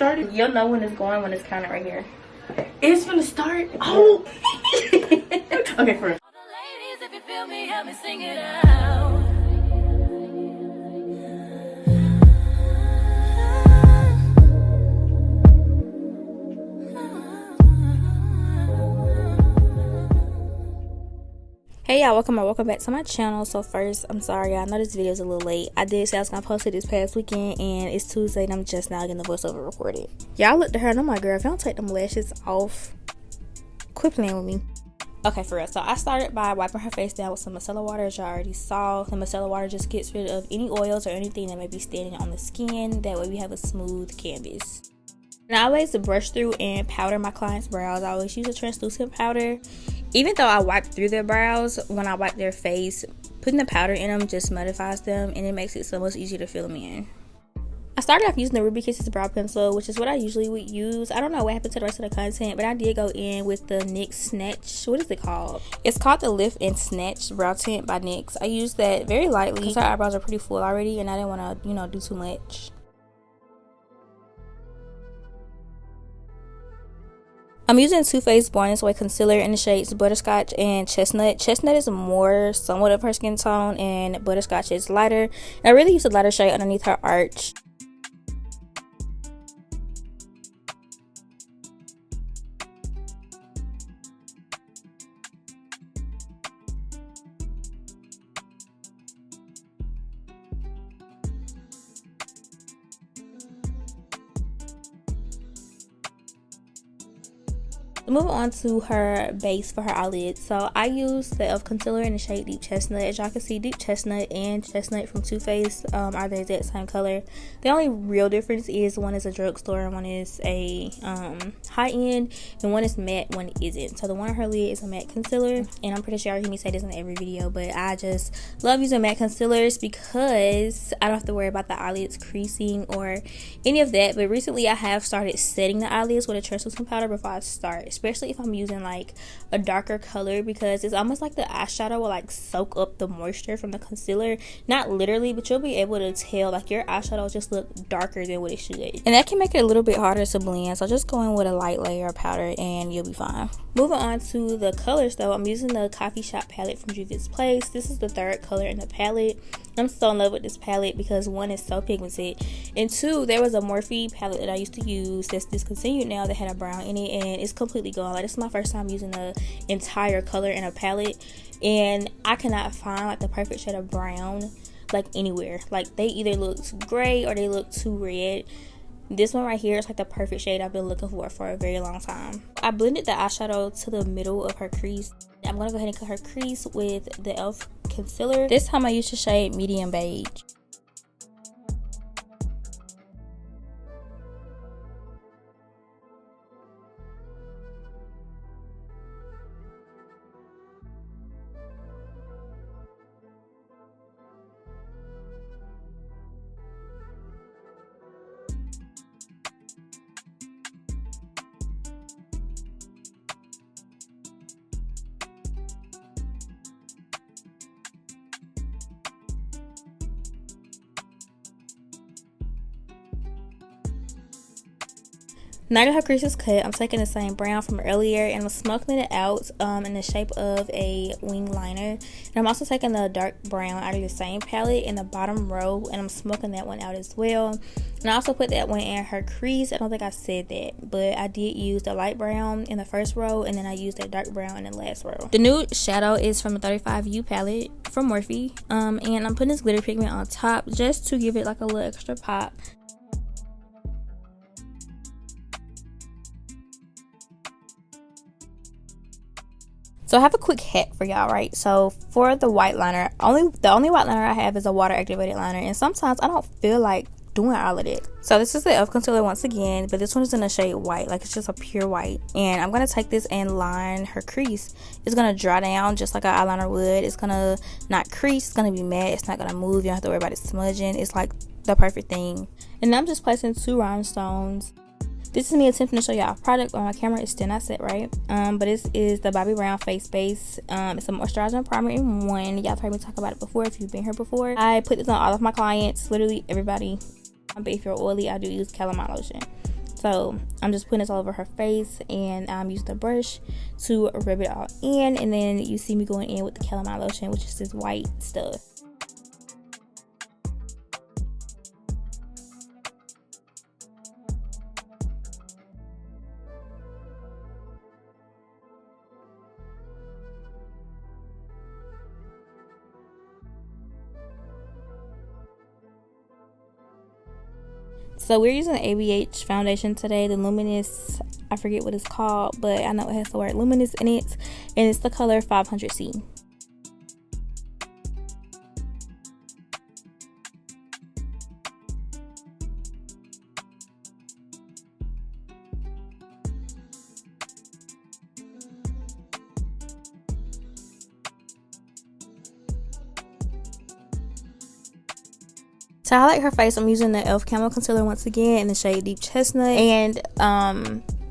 started? You'll know when it's going when it's counted right here. It's gonna start. Oh. Okay, for real. Ladies, if you feel me, help me sing it out. Hey y'all, welcome back to my channel. So first, I'm sorry, I know this video is a little late. I did say I was gonna post it this past weekend, and it's Tuesday and I'm just now getting the voiceover recorded. Y'all looked at her and I'm like, girl, if you don't take them lashes off, quit playing with me. Okay, for real. So I started by wiping her face down with some micellar water. As y'all already saw, the micellar water just gets rid of any oils or anything that may be standing on the skin. That way we have a smooth canvas. And I always brush through and powder my clients' brows. I always use a translucent powder. Even though I wipe through their brows, when I wipe their face, putting the powder in them just modifies them and it makes it so much easier to fill them in. I started off using the Madeupbykirsten brow pencil, which is what I usually would use. I don't know what happened to the rest of the content, but I did go in with the NYX Snatch. What is it called? It's called the Lift and Snatch Brow Tint by NYX. I used that very lightly because her eyebrows are pretty full already and I didn't want to, do too much. I'm using Too Faced Born This Way concealer in the shades Butterscotch and Chestnut. Chestnut is more somewhat of her skin tone and Butterscotch is lighter. And I really use a lighter shade underneath her arch. Moving on to her base for her eyelids. So I use the e.l.f. concealer in the shade Deep Chestnut. As y'all can see, Deep Chestnut and Chestnut from Too Faced are the exact same color. The only real difference is one is a drugstore and one is a high-end, and one is matte, one isn't. So the one on her lid is a matte concealer, and I'm pretty sure y'all hear me say this in every video, but I just love using matte concealers because I don't have to worry about the eyelids creasing or any of that. But recently I have started setting the eyelids with a translucent powder before I start, especially if I'm using like a darker color, because it's almost like the eyeshadow will like soak up the moisture from the concealer. Not literally, but you'll be able to tell like your eyeshadow just look darker than what it should, and that can make it a little bit harder to blend. So just go in with a light layer of powder and you'll be fine. Moving on to the colors though, I'm using the Coffee Shop palette from Juvia's Place. This is the third color in the palette. I'm so in love with this palette because one, is so pigmented, and two, there was a Morphe palette that I used to use that's discontinued now that had a brown in it, and it's completely gone. Like, this is my first time using the entire color in a palette, and I cannot find like the perfect shade of brown like anywhere. Like, they either look too gray or they look too red. This one right here is like the perfect shade I've been looking for a very long time. I blended the eyeshadow to the middle of her crease. I'm gonna go ahead and cut her crease with the e.l.f. concealer. This time I used the shade Medium Beige. Now that her crease is cut, I'm taking the same brown from earlier and I'm smoking it out in the shape of a wing liner. And I'm also taking the dark brown out of the same palette in the bottom row and I'm smoking that one out as well. And I also put that one in her crease. I don't think I said that, but I did use the light brown in the first row and then I used that dark brown in the last row. The nude shadow is from the 35U palette from Morphe. And I'm putting this glitter pigment on top just to give it like a little extra pop. So I have a quick hack for y'all, right? So for the white liner, the only white liner I have is a water activated liner, and sometimes I don't feel like doing all of it. So this is the e.l.f. concealer once again, but this one is in the shade white, like it's just a pure white. And I'm gonna take this and line her crease. It's gonna dry down just like an eyeliner would. It's gonna not crease, it's gonna be matte, it's not gonna move, you don't have to worry about it smudging. It's like the perfect thing. And I'm just placing 2 rhinestones. This is me attempting to show y'all a product on my camera. It's still not set right. But this is the Bobbi Brown face base. It's a moisturizer and primer in one. Y'all have heard me talk about it before if you've been here before. I put this on all of my clients, literally everybody. But if you're oily, I do use calamine lotion. So I'm just putting this all over her face, and I'm using the brush to rub it all in. And then you see me going in with the calamine lotion, which is this white stuff. So we're using the ABH foundation today, the Luminous, I forget what it's called, but I know it has the word Luminous in it, and it's the color 500C. To highlight her face, I'm using the e.l.f. Camo Concealer once again in the shade Deep Chestnut. And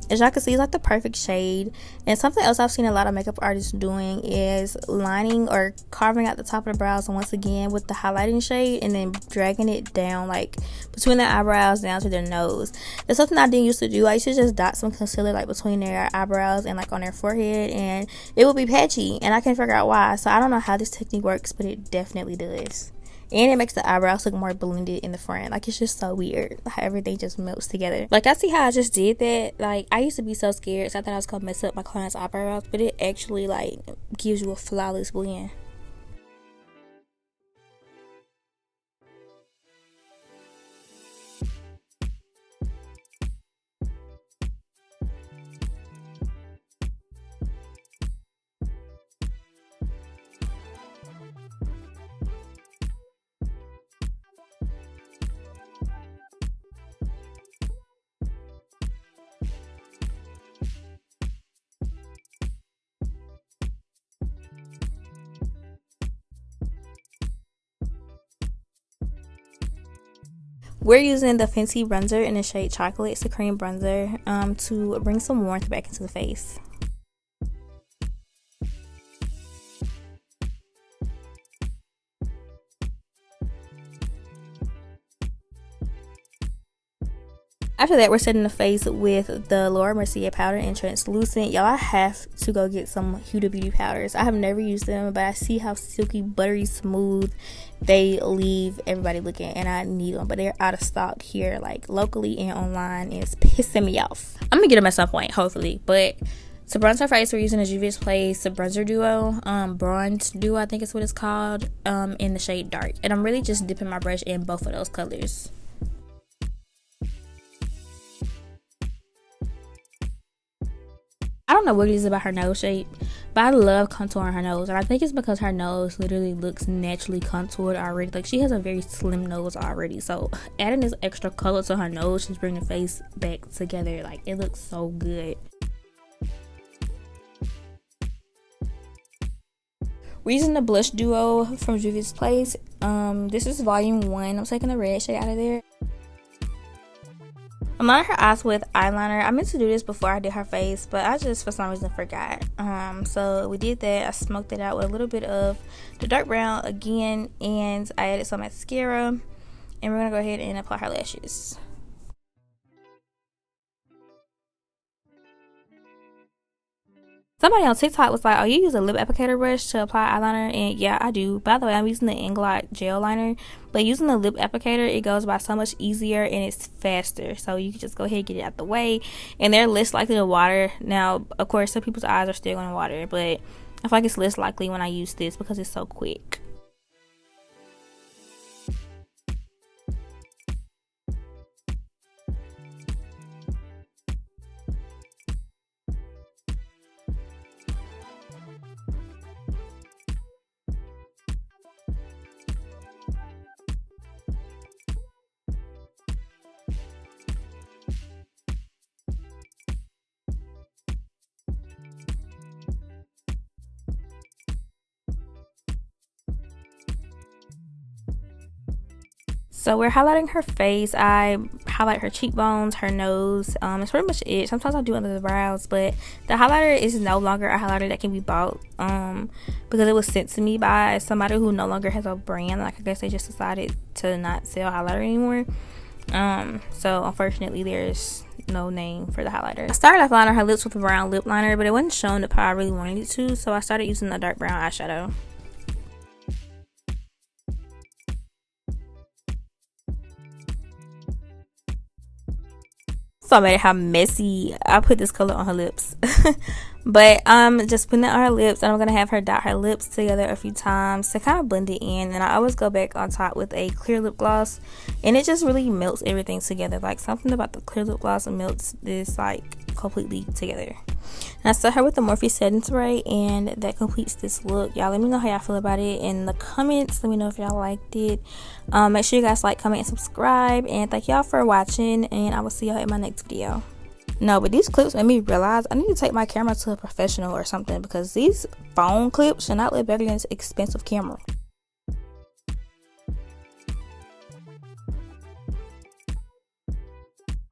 as y'all can see, it's like the perfect shade. And something else I've seen a lot of makeup artists doing is lining or carving out the top of the brows, and once again with the highlighting shade, and then dragging it down like between the eyebrows down to their nose. That's something I didn't used to do. I used to just dot some concealer like between their eyebrows and like on their forehead, and it would be patchy, and I can't figure out why. So I don't know how this technique works, but it definitely does. And it makes the eyebrows look more blended in the front. Like, it's just so weird how everything just melts together. Like, I see how I just did that. Like, I used to be so scared, so I thought I was gonna mess up my client's eyebrows, but it actually like gives you a flawless blend. We're using the Fenty bronzer in the shade Chocolate. It's a cream bronzer to bring some warmth back into the face. After that, we're setting the face with the Laura Mercier powder in translucent. Y'all, I have to go get some Huda Beauty powders. I have never used them, but I see how silky, buttery smooth they leave everybody looking, and I need them, but they're out of stock here, like locally and online, and it's pissing me off. I'm gonna get them at some point, hopefully. But to bronze our face, we're using a Juvia's Place Bronzer Duo, Bronze Duo, I think is what it's called, in the shade Dark. And I'm really just dipping my brush in both of those colors. I don't know what it is about her nose shape, but I love contouring her nose, and I think it's because her nose literally looks naturally contoured already. Like, she has a very slim nose already, so adding this extra color to her nose just brings the face back together. Like, it looks so good. We're using the blush duo from Juvia's Place. This is volume 1. I'm taking the red shade out of there. I'm lining her eyes with eyeliner. I meant to do this before I did her face, but I just for some reason forgot. So we did that. I smoked it out with a little bit of the dark brown again, and I added some mascara, and we're gonna go ahead and apply her lashes. Somebody on TikTok was like, oh, you use a lip applicator brush to apply eyeliner? And yeah, I do. By the way, I'm using the Inglot gel liner, but using the lip applicator, it goes by so much easier and it's faster. So you can just go ahead and get it out the way, and they're less likely to water. Now, of course, some people's eyes are still going to water, but I feel like it's less likely when I use this because it's so quick. So we're highlighting her face. I highlight her cheekbones, her nose. It's pretty much it. Sometimes I do under the brows, but the highlighter is no longer a highlighter that can be bought because it was sent to me by somebody who no longer has a brand. Like, I guess they just decided to not sell highlighter anymore. So unfortunately there's no name for the highlighter. I started off lining her lips with a brown lip liner, but it wasn't showing the power I really wanted it to, so I started using the dark brown eyeshadow. So I made it how messy I put this color on her lips. But just putting it on her lips, and I'm gonna have her dot her lips together a few times to kind of blend it in. And I always go back on top with a clear lip gloss, and it just really melts everything together. Like something about the clear lip gloss melts this like completely together. And I start her with the Morphe setting spray, and that completes this look. Y'all let me know how y'all feel about it in the comments. Let me know if y'all liked it. Make sure you guys like, comment, and subscribe, and thank y'all for watching, and I will see y'all in my next video. No, but these clips made me realize I need to take my camera to a professional or something, because these phone clips should not look better than this expensive camera.